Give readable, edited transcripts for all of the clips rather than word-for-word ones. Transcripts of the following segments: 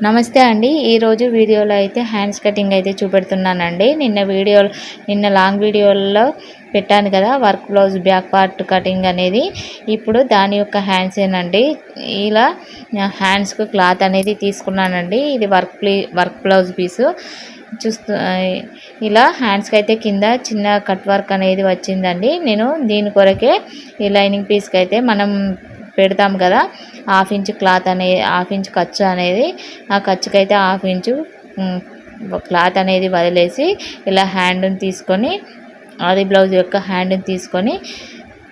నమస్తే అండి. ఈరోజు వీడియోలో అయితే హ్యాండ్స్ కటింగ్ అయితే చూపెడుతున్నానండి. నిన్న లాంగ్ వీడియోలో పెట్టాను కదా, work blouse back part cutting అనేది. ఇప్పుడు దాని యొక్క హ్యాండ్స్ ఏనండి. ఇలా హ్యాండ్స్కు క్లాత్ అనేది తీసుకున్నానండి. ఇది వర్క్ బ్లౌజ్ పీసు చూస్తూ ఇలా హ్యాండ్స్కి అయితే కింద చిన్న కట్ వర్క్ అనేది వచ్చిందండి. నేను దీని కొరకే ఈ లైనింగ్ పీస్కి అయితే మనం పెడతాం కదా, హాఫ్ ఇంచ్ క్లాత్ అనేది, హాఫ్ ఇంచ్ ఖర్చు అనేది, ఆ ఖర్చుకైతే హాఫ్ ఇంచు క్లాత్ అనేది వదిలేసి ఇలా హ్యాండ్ని తీసుకొని, అది బ్లౌజ్ యొక్క హ్యాండ్ని తీసుకొని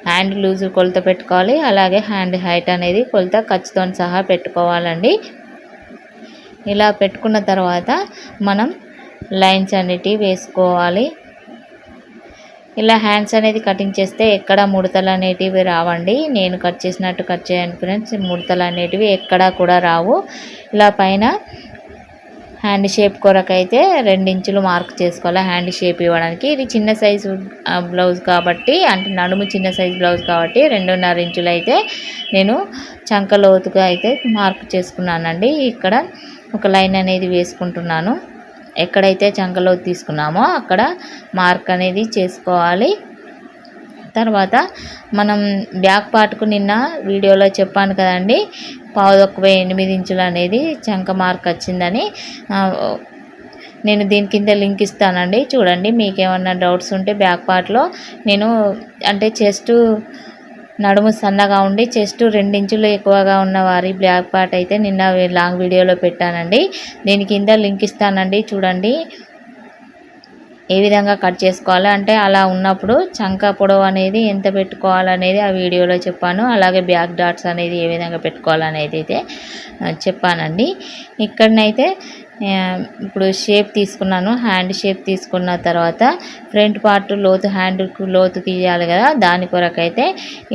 హ్యాండ్ లూజ్ కొలత పెట్టుకోవాలి. అలాగే హ్యాండ్ హైట్ అనేది కొలత ఖర్చుతో సహా పెట్టుకోవాలండి. ఇలా పెట్టుకున్న తర్వాత మనం లైన్స్ అనేటివి వేసుకోవాలి. ఇలా హ్యాండ్స్ అనేది కటింగ్ చేస్తే ఎక్కడ ముడతలు అనేటివి రావండి. నేను కట్ చేసినట్టు కట్ చేయండి ఫ్రెండ్స్. ముడతలు అనేటివి ఎక్కడా కూడా రావు. ఇలా పైన హ్యాండ్ షేప్ కొరకైతే 2 ఇంచులు మార్క్ చేసుకోవాలి హ్యాండ్ షేప్ ఇవ్వడానికి. ఇది చిన్న సైజు బ్లౌజ్ కాబట్టి, అంటే నడుము చిన్న సైజు బ్లౌజ్ కాబట్టి 2.5 ఇంచులు అయితే నేను చంక లోతుగా అయితే మార్క్ చేసుకున్నానండి. ఇక్కడ ఒక లైన్ అనేది వేసుకుంటున్నాను. ఎక్కడైతే చంకలో తీసుకున్నామో అక్కడ మార్క్ అనేది చేసుకోవాలి. తర్వాత మనం బ్యాక్ పార్ట్కు నిన్న వీడియోలో చెప్పాను కదండి, 8 ఇంచులు అనేది చంక మార్క్ వచ్చిందని. నేను దీని కింద లింక్ ఇస్తానండి, చూడండి. మీకు ఏమన్నా డౌట్స్ ఉంటే బ్యాక్ పార్ట్లో నేను అంటే నడుము సన్నగా ఉండి చెస్ట్ 2 ఇంచులు ఎక్కువగా ఉన్న వారి బ్యాక్ పార్ట్ అయితే నిన్న లాంగ్ వీడియోలో పెట్టానండి. దీని కింద లింక్ ఇస్తానండి, చూడండి ఏ విధంగా కట్ చేసుకోవాలి. అంటే అలా ఉన్నప్పుడు చంక పొడవు అనేది ఎంత పెట్టుకోవాలనేది ఆ వీడియోలో చెప్పాను. అలాగే బ్యాక్ డాట్స్ అనేది ఏ విధంగా పెట్టుకోవాలనేది అయితే చెప్పానండి. ఇక్కడనైతే ఇప్పుడు షేప్ తీసుకున్నాను. హ్యాండ్ షేప్ తీసుకున్న తర్వాత ఫ్రంట్ పార్ట్ లోతు, హ్యాండ్కు లోతు తీయాలి కదా, దాని కొరకైతే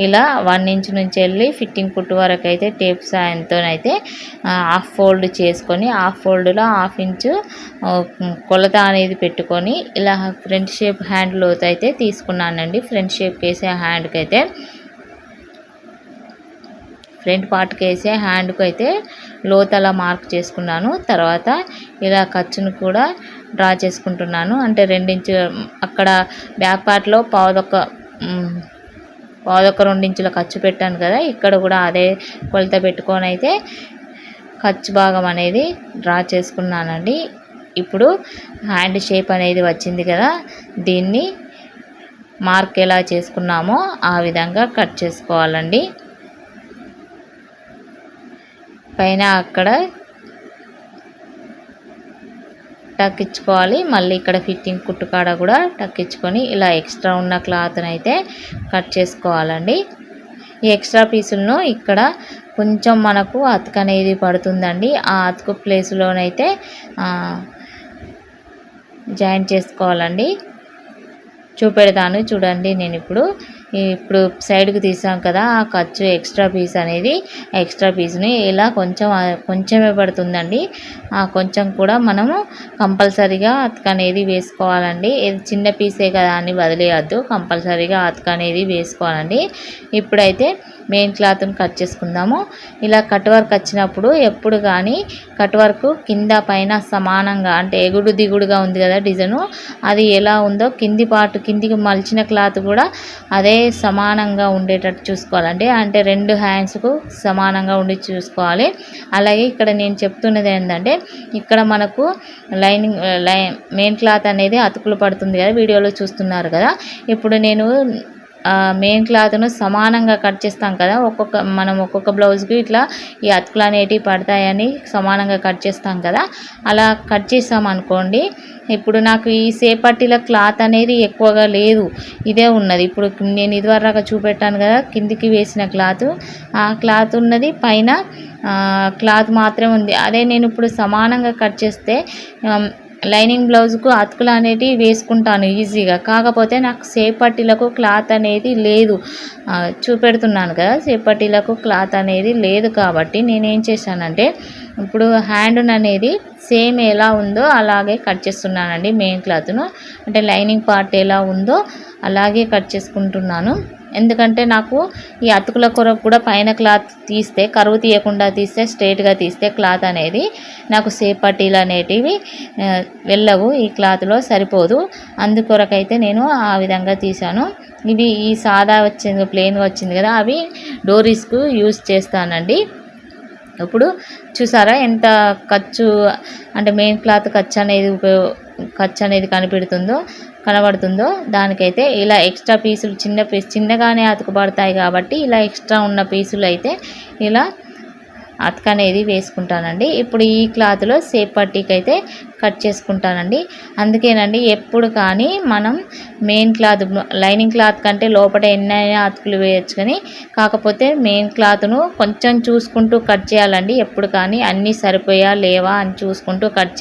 ఇలా 1 ఇంచ్ నుంచి వెళ్ళి ఫిట్టింగ్ కుట్టు వరకు అయితే టేప్ సాయంతోనైతే హాఫ్ ఫోల్డ్ చేసుకొని, హాఫ్ ఫోల్డ్లో హాఫ్ ఇంచు కొలత అనేది పెట్టుకొని ఇలా ఫ్రంట్ షేప్ హ్యాండ్ లోతు అయితే తీసుకున్నానండి. ఫ్రంట్ షేప్కి వేసే హ్యాండ్కి అయితే, ఫ్రంట్ పార్ట్కి వేసే హ్యాండ్కు అయితే లోతలా మార్క్ చేసుకున్నాను. తర్వాత ఇలా ఖర్చును కూడా డ్రా చేసుకుంటున్నాను. అంటే 2 ఇంచు అక్కడ బ్యాక్ పార్ట్లో పావుదొక్క 2 ఇంచుల ఖర్చు పెట్టాను కదా, ఇక్కడ కూడా అదే కొలత పెట్టుకొని అయితే ఖర్చు భాగం అనేది డ్రా చేసుకున్నానండి. ఇప్పుడు హ్యాండ్ షేప్ అనేది వచ్చింది కదా, దీన్ని మార్క్ ఎలా చేసుకున్నామో ఆ విధంగా కట్ చేసుకోవాలండి. పైన అక్కడ టక్ ఇచ్చుకోవాలి. మళ్ళీ ఇక్కడ ఫిట్టింగ్ కుట్టుకాడ కూడా టక్ ఇచ్చుకొని ఇలా ఎక్స్ట్రా ఉన్న క్లాత్ని అయితే కట్ చేసుకోవాలండి. ఈ ఎక్స్ట్రా పీసులను ఇక్కడ కొంచెం మనకు అతుకు అనేది పడుతుందండి. ఆ అతుకు ప్లేస్లోనైతే జాయింట్ చేసుకోవాలండి. చూపెడతాను చూడండి. నేను ఇప్పుడు సైడ్కి తీసాం కదా, ఆ ఖర్చు ఎక్స్ట్రా పీస్ అనేది, ఎక్స్ట్రా పీస్ని ఇలా కొంచెమే పడుతుందండి. ఆ కొంచెం కూడా మనము కంపల్సరీగా అతుక అనేది వేసుకోవాలండి. ఇది చిన్న పీసే కదా అని వదిలేయద్దు, కంపల్సరీగా అతుక అనేది వేసుకోవాలండి. ఇప్పుడైతే మెయిన్ క్లాత్ని కట్ చేసుకుందాము. ఇలా కట్ వర్క్ వచ్చినప్పుడు ఎప్పుడు కానీ కట్ వర్క్ కింద పైన సమానంగా, అంటే ఎగుడు దిగుడుగా ఉంది కదా డిజైను, అది ఎలా ఉందో కిందికి మలిచిన క్లాత్ కూడా అదే సమానంగా ఉండేటట్టు చూసుకోవాలండి. అంటే 2 హ్యాండ్స్కు సమానంగా ఉండి చూసుకోవాలి. అలాగే ఇక్కడ నేను చెప్తున్నది ఏంటంటే, ఇక్కడ మనకు మెయిన్ క్లాత్ అనేది అతుకులు పడుతుంది కదా, వీడియోలో చూస్తున్నారు కదా. ఇప్పుడు నేను మెయిన్ క్లాత్ను సమానంగా కట్ చేస్తాం కదా, మనం ఒక్కొక్క బ్లౌజ్కి ఇట్లా ఈ అతుకులు అనేటివి పడతాయని సమానంగా కట్ చేస్తాం కదా. అలా కట్ చేసామనుకోండి, ఇప్పుడు నాకు ఈ సేపట్టిల క్లాత్ అనేది ఎక్కువగా లేదు, ఇదే ఉన్నది. ఇప్పుడు నేను ఇదివరకు చూపెట్టాను కదా కిందికి వేసిన క్లాత్, ఆ క్లాత్ ఉన్నది, పైన క్లాత్ మాత్రమే ఉంది. అదే నేను ఇప్పుడు సమానంగా కట్ చేస్తే లైనింగ్ బ్లౌజ్కు అతుకులు అనేటివి వేసుకుంటాను ఈజీగా. కాకపోతే నాకు సేపట్టిలకు క్లాత్ అనేది లేదు, చూపెడుతున్నాను కదా, సేపట్టిలకు క్లాత్ అనేది లేదు. కాబట్టి నేనేం చేశానంటే, ఇప్పుడు హ్యాండ్ అనేది సేమ్ ఎలా ఉందో అలాగే కట్ చేస్తున్నానండి. మెయిన్ క్లాత్ను అంటే లైనింగ్ పార్ట్ ఎలా ఉందో అలాగే కట్ చేసుకుంటున్నాను. ఎందుకంటే నాకు ఈ అతుకుల కొరకు కూడా పైన క్లాత్ తీస్తే కరువు తీయకుండా తీస్తే స్ట్రైట్గా తీస్తే క్లాత్ అనేది నాకు సేప్ పట్టీలు అనేటివి వెళ్ళవు, ఈ క్లాత్లో సరిపోదు. అందుకొరకైతే నేను ఆ విధంగా తీసాను. ఇవి ఈ సాదా వచ్చింది ప్లెయిన్గా వచ్చింది కదా, అవి డోరీస్కు యూజ్ చేస్తానండి. ఇప్పుడు చూసారా ఎంత ఖర్చు అంటే మెయిన్ క్లాత్ ఖర్చు అనేది కనబడుతుందో. దానికైతే ఇలా ఎక్స్ట్రా పీసులు చిన్నగానే అతుకుపడతాయి కాబట్టి ఇలా ఎక్స్ట్రా ఉన్న పీసులు అయితే ఇలా అతక అనేది వేసుకుంటానండి. ఇప్పుడు ఈ క్లాత్లో సేప్ పట్టీకి అయితే కట్ చేసుకుంటానండి. అందుకేనండి ఎప్పుడు కానీ మనం మెయిన్ క్లాత్ లైనింగ్ క్లాత్ కంటే లోపల ఎన్నైనా అతుకులు వేయచ్చు, కానీ కాకపోతే మెయిన్ క్లాత్ను కొంచెం చూసుకుంటూ కట్ చేయాలండి. ఎప్పుడు కానీ అన్నీ సరిపోయా లేవా అని చూసుకుంటూ కట్